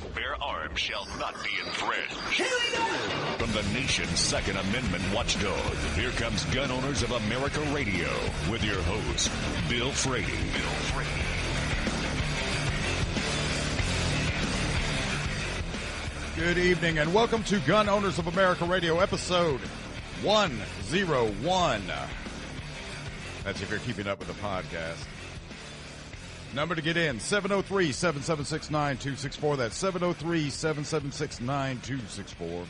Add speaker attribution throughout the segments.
Speaker 1: but bear arms shall not be infringed. Here we go! From the nation's Second Amendment watchdog, here comes Gun Owners of America Radio with your host, Bill Frady.
Speaker 2: Good evening and welcome to Gun Owners of America Radio, episode 101. That's if you're keeping up with the podcast. Number to get in, 703-776-9264. That's 703-776-9264.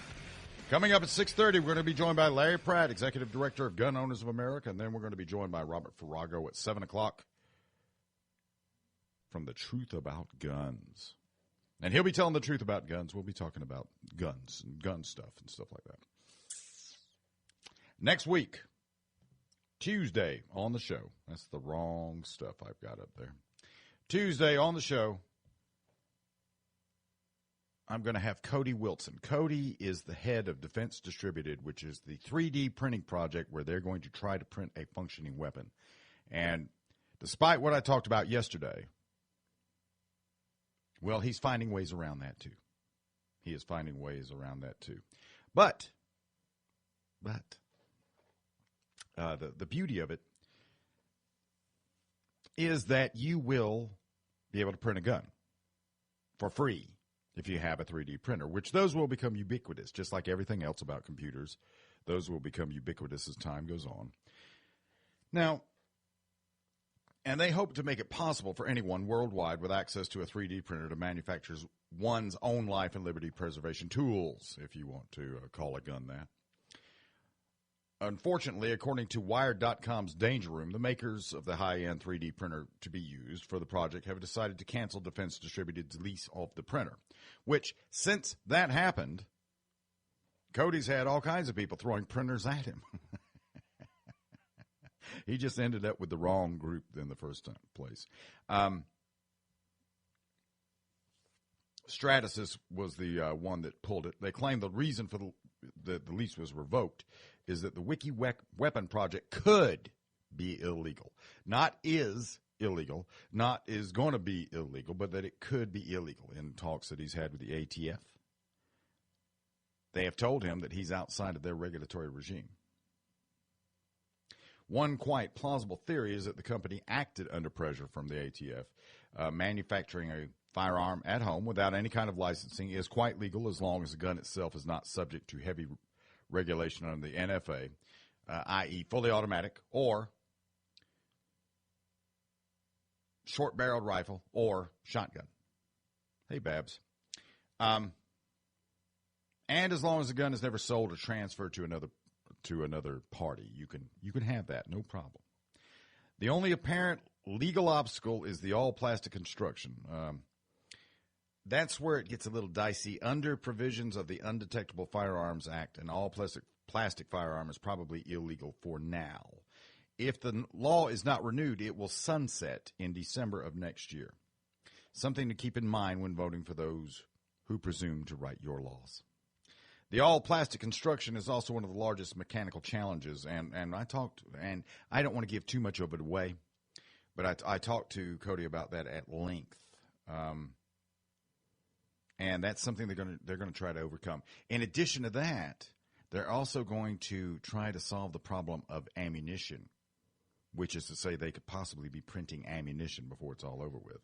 Speaker 2: Coming up at 6:30, we're going to be joined by Larry Pratt, Executive Director of Gun Owners of America, and then we're going to be joined by Robert Farrago at 7 o'clock from The Truth About Guns. And he'll be telling the truth about guns. We'll be talking about guns and gun stuff and stuff like that. Next week, Tuesday on the show. That's the wrong stuff I've got up there. Tuesday on the show, I'm going to have Cody Wilson. Cody is the head of Defense Distributed, which is the 3D printing project where they're going to try to print a functioning weapon. And despite what I talked about yesterday, well, he's finding ways around that too. He is finding ways around that too. But the beauty of it is that you will be able to print a gun for free if you have a 3D printer, which those will become ubiquitous, just like everything else about computers. Those will become ubiquitous as time goes on. Now, and they hope to make it possible for anyone worldwide with access to a 3D printer to manufacture one's own life and liberty preservation tools, if you want to call a gun that. Unfortunately, according to Wired.com's Danger Room, the makers of the high-end 3D printer to be used for the project have decided to cancel Defense Distributed's lease of the printer, which, since that happened, Cody's had all kinds of people throwing printers at him. He just ended up with the wrong group in the first place. Stratasys was the one that pulled it. They claim the reason for the lease was revoked is that the Wiki Weapon project could be illegal. Not is illegal, not is going to be illegal, but that it could be illegal in talks that he's had with the ATF. They have told him that he's outside of their regulatory regime. One quite plausible theory is that the company acted under pressure from the ATF. Manufacturing a firearm at home without any kind of licensing is quite legal as long as the gun itself is not subject to heavy regulation under the NFA, i.e. fully automatic or short-barreled rifle or shotgun. Hey, Babs. And as long as the gun is never sold or transferred to another party, you can have that, no problem. The only apparent legal obstacle is the all-plastic construction. That's where it gets a little dicey. Under provisions of the Undetectable Firearms Act, an all-plastic firearm is probably illegal for now. If the law is not renewed, it will sunset in December of next year. Something to keep in mind when voting for those who presume to write your laws. The all-plastic construction is also one of the largest mechanical challenges, and I don't want to give too much of it away, but I talked to Cody about that at length. And that's something they're going to try to overcome. In addition to that, they're also going to try to solve the problem of ammunition, which is to say they could possibly be printing ammunition before it's all over with.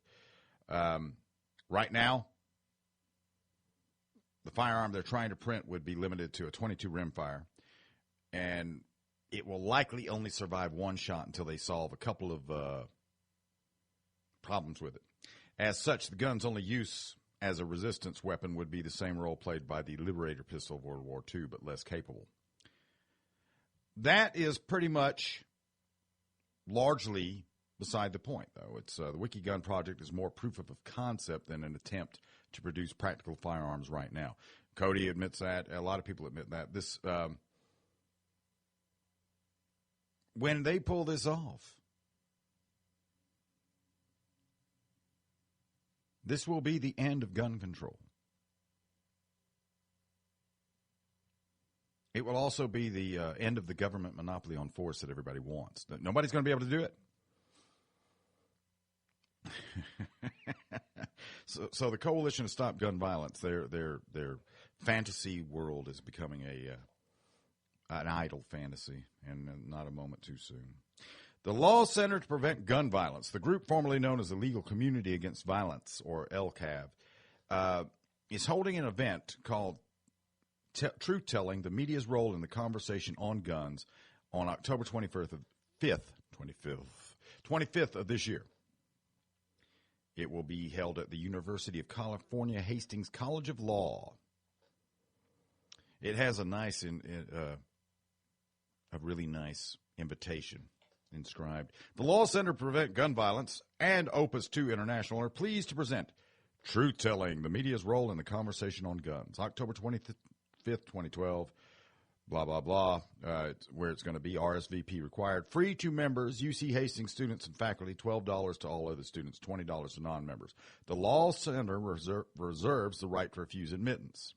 Speaker 2: Right now, the firearm they're trying to print would be limited to a 22 rimfire, and it will likely only survive one shot until they solve a couple of problems with it. As such, the gun's only use as a resistance weapon would be the same role played by the Liberator pistol of World War II, but less capable. That is pretty much largely beside the point, though. It's the Wiki Gun project is more proof of concept than an attempt to produce practical firearms right now. Cody admits that. A lot of people admit that. This, when they pull this off, this will be the end of gun control. It will also be the end of the government monopoly on force that everybody wants. Nobody's going to be able to do it. So the Coalition to Stop Gun Violence, their fantasy world is becoming an idle fantasy, and not a moment too soon. The Law Center to Prevent Gun Violence, the group formerly known as the Legal Community Against Violence, or LCAV, is holding an event called Truth Telling, the Media's Role in the Conversation on Guns on October 25th of this year. It will be held at the University of California Hastings College of Law. It has a really nice invitation inscribed. The Law Center to Prevent Gun Violence and Opus 2 International are pleased to present Truth Telling, the Media's Role in the Conversation on Guns, October 25th, 2012, blah, blah, blah, where it's going to be RSVP required. Free to members, UC Hastings students and faculty, $12 to all other students, $20 to non-members. The Law Center reserves the right to refuse admittance.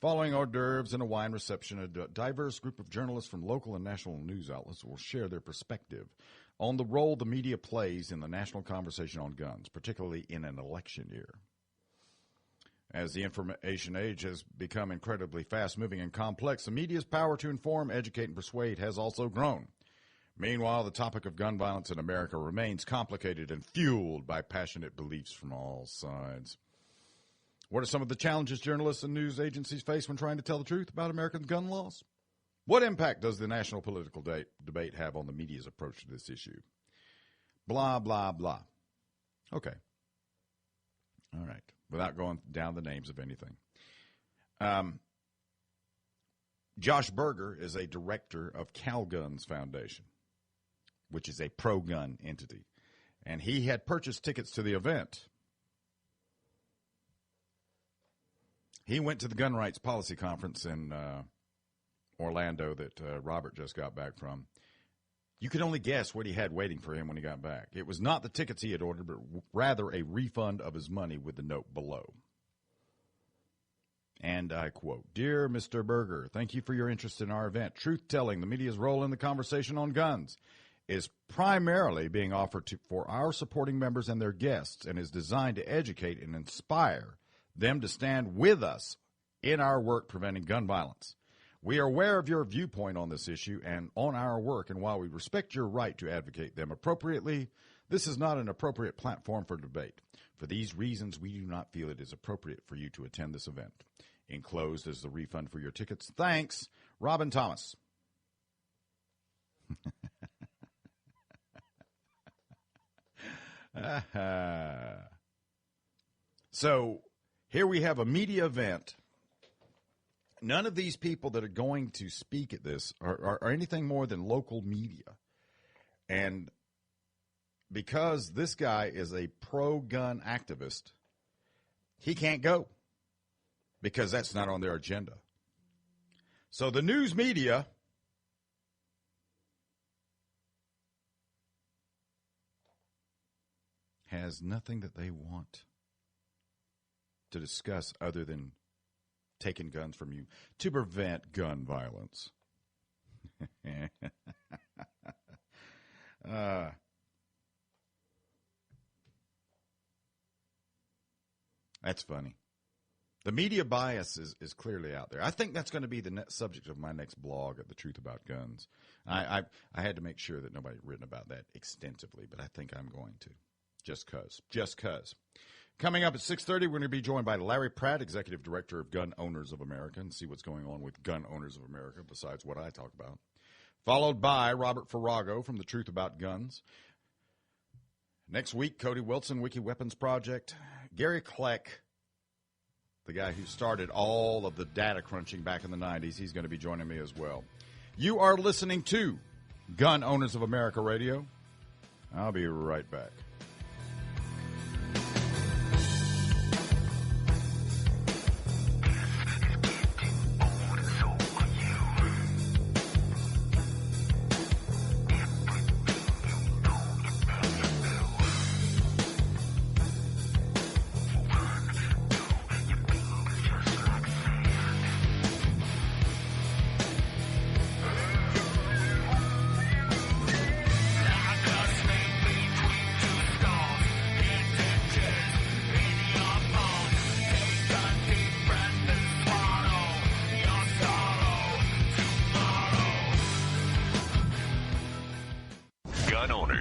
Speaker 2: Following hors d'oeuvres and a wine reception, a diverse group of journalists from local and national news outlets will share their perspective on the role the media plays in the national conversation on guns, particularly in an election year. As the information age has become incredibly fast-moving and complex, the media's power to inform, educate, and persuade has also grown. Meanwhile, the topic of gun violence in America remains complicated and fueled by passionate beliefs from all sides. What are some of the challenges journalists and news agencies face when trying to tell the truth about American gun laws? What impact does the national political debate have on the media's approach to this issue? Blah, blah, blah. Okay. All right. Without going down the names of anything. Josh Berger is a director of CalGuns Foundation, which is a pro-gun entity. And he had purchased tickets to the event. He went to the Gun Rights Policy Conference in Orlando that Robert just got back from. You could only guess what he had waiting for him when he got back. It was not the tickets he had ordered, but rather a refund of his money with the note below. And I quote, "Dear Mr. Berger, thank you for your interest in our event. Truth Telling, the media's role in the conversation on guns, is primarily being offered for our supporting members and their guests and is designed to educate and inspire them to stand with us in our work preventing gun violence. We are aware of your viewpoint on this issue and on our work, and while we respect your right to advocate them appropriately, this is not an appropriate platform for debate. For these reasons, we do not feel it is appropriate for you to attend this event. Enclosed is the refund for your tickets. Thanks, Robin Thomas." So here we have a media event. None of these people that are going to speak at this are anything more than local media. And because this guy is a pro-gun activist, he can't go because that's not on their agenda. So the news media has nothing that they want to discuss other than taking guns from you to prevent gun violence. That's funny. The media bias is clearly out there. I think that's going to be the subject of my next blog at The Truth About Guns. I had to make sure that nobody had written about that extensively, but I think I'm going to. Just cause. Coming up at 6:30, we're going to be joined by Larry Pratt, Executive Director of Gunowners of America, and see what's going on with Gunowners of America besides what I talk about. Followed by Robert Farrago from The Truth About Guns. Next week, Cody Wilson, Wiki Weapons Project. Gary Kleck, the guy who started all of the data crunching back in the 90s, he's going to be joining me as well. You are listening to Gunowners of America Radio. I'll be right back.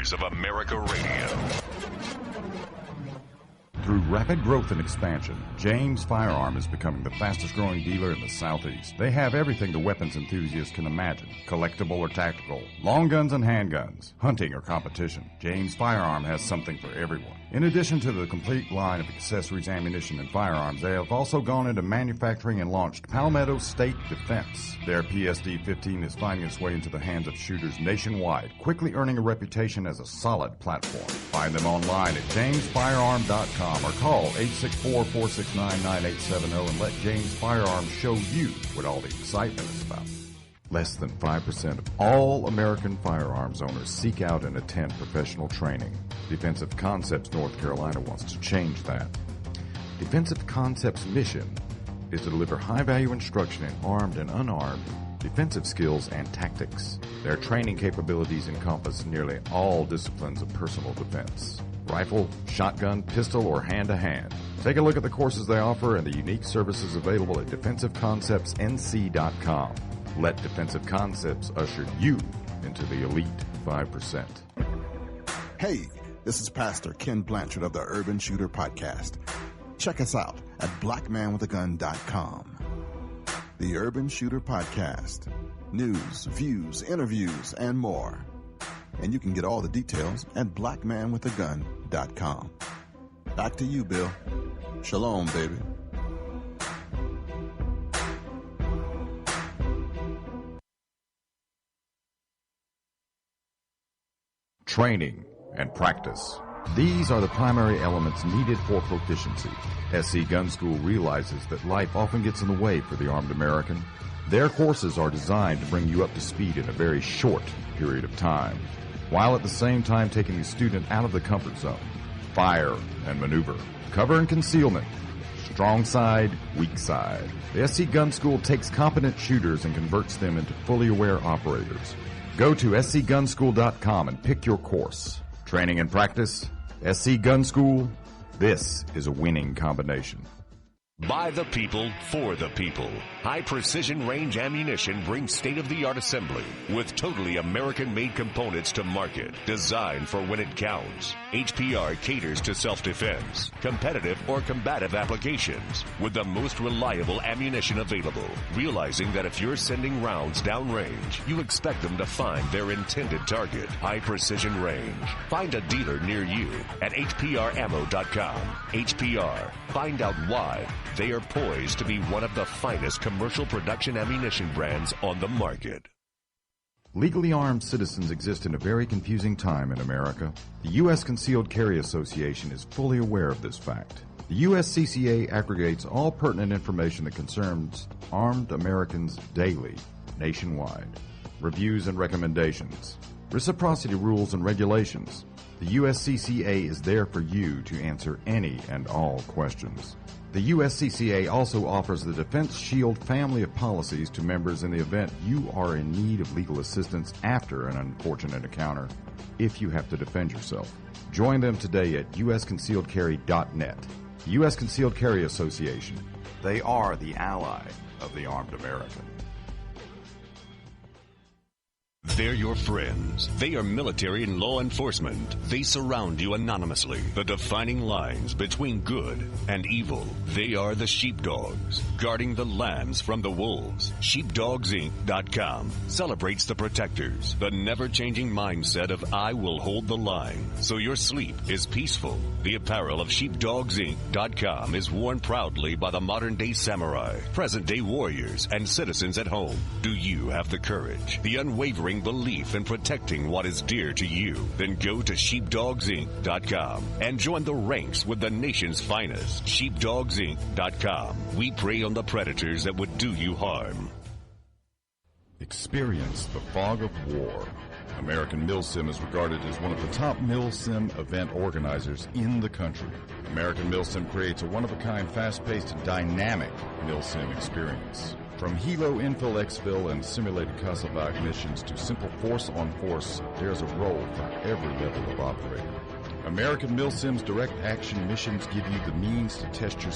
Speaker 1: Gunowners of America Radio.
Speaker 2: Through rapid growth and expansion, James Firearm is becoming the fastest growing dealer in the Southeast. They have everything the weapons enthusiast can imagine. Collectible or tactical, long guns and handguns, hunting or competition. James Firearm has something for everyone. In addition to the complete line of accessories, ammunition, and firearms, they have also gone into manufacturing and launched Palmetto State Defense. Their PSD-15 is finding its way into the hands of shooters nationwide, quickly earning a reputation as a solid platform. Find them online at jamesfirearm.com or call 864-469-9870 and let James Firearms show you what all the excitement is about. Less than 5% of all American firearms owners seek out and attend professional training. Defensive Concepts North Carolina wants to change that. Defensive Concepts' mission is to deliver high-value instruction in armed and unarmed defensive skills and tactics. Their training capabilities encompass nearly all disciplines of personal defense. Rifle, shotgun, pistol, or hand-to-hand. Take a look at the courses they offer and the unique services available at defensiveconceptsnc.com. Let Defensive Concepts usher you into the elite 5%.
Speaker 3: Hey, this is Pastor Ken Blanchard of the Urban Shooter Podcast. Check us out at blackmanwithagun.com. The Urban Shooter Podcast. News, views, interviews, and more. And you can get all the details at blackmanwithagun.com. Back to you, Bill. Shalom, baby.
Speaker 2: Training and practice. These are the primary elements needed for proficiency. SC Gun School realizes that life often gets in the way for the armed American. Their courses are designed to bring you up to speed in a very short period of time, while at the same time taking the student out of the comfort zone. Fire and maneuver, cover and concealment, strong side, weak side. The SC Gun School takes competent shooters and converts them into fully aware operators. Go to scgunschool.com and pick your course. Training and practice, SC Gun School, this is a winning combination.
Speaker 1: By the people, for the people. High-precision range ammunition brings state-of-the-art assembly with totally American-made components to market, designed for when it counts. HPR caters to self-defense, competitive or combative applications with the most reliable ammunition available, realizing that if you're sending rounds downrange, you expect them to find their intended target. High-precision range. Find a dealer near you at hprammo.com. HPR. Find out why they are poised to be one of the finest commercial production ammunition brands on the market.
Speaker 2: Legally armed citizens exist in a very confusing time in America. The U.S. Concealed Carry Association is fully aware of this fact. The USCCA aggregates all pertinent information that concerns armed Americans daily, nationwide. Reviews and recommendations. Reciprocity rules and regulations. The USCCA is there for you to answer any and all questions. The USCCA also offers the Defense Shield family of policies to members in the event you are in need of legal assistance after an unfortunate encounter, if you have to defend yourself. Join them today at usconcealedcarry.net. The U.S. Concealed Carry Association. They are the ally of the armed American.
Speaker 1: They're your friends. They are military and law enforcement. They surround you anonymously. The defining lines between good and evil. They are the sheepdogs, guarding the lambs from the wolves. SheepdogsInc.com celebrates the protectors, the never-changing mindset of I will hold the line, so your sleep is peaceful. The apparel of SheepdogsInc.com is worn proudly by the modern-day samurai, present-day warriors, and citizens at home. Do you have the courage, the unwavering belief in protecting what is dear to you? Then go to sheepdogsinc.com and join the ranks with the nation's finest. Sheepdogsinc.com. We prey on the predators that would do you harm.
Speaker 2: Experience the fog of war. American Milsim is regarded as one of the top Milsim event organizers in the country. American Milsim creates a one-of-a-kind, fast-paced, and dynamic Milsim experience. From Hilo, Infill, Exfil, and simulated Kosovo missions to simple force-on-force, there's a role for every level of operator. American Milsim's direct action missions give you the means to test your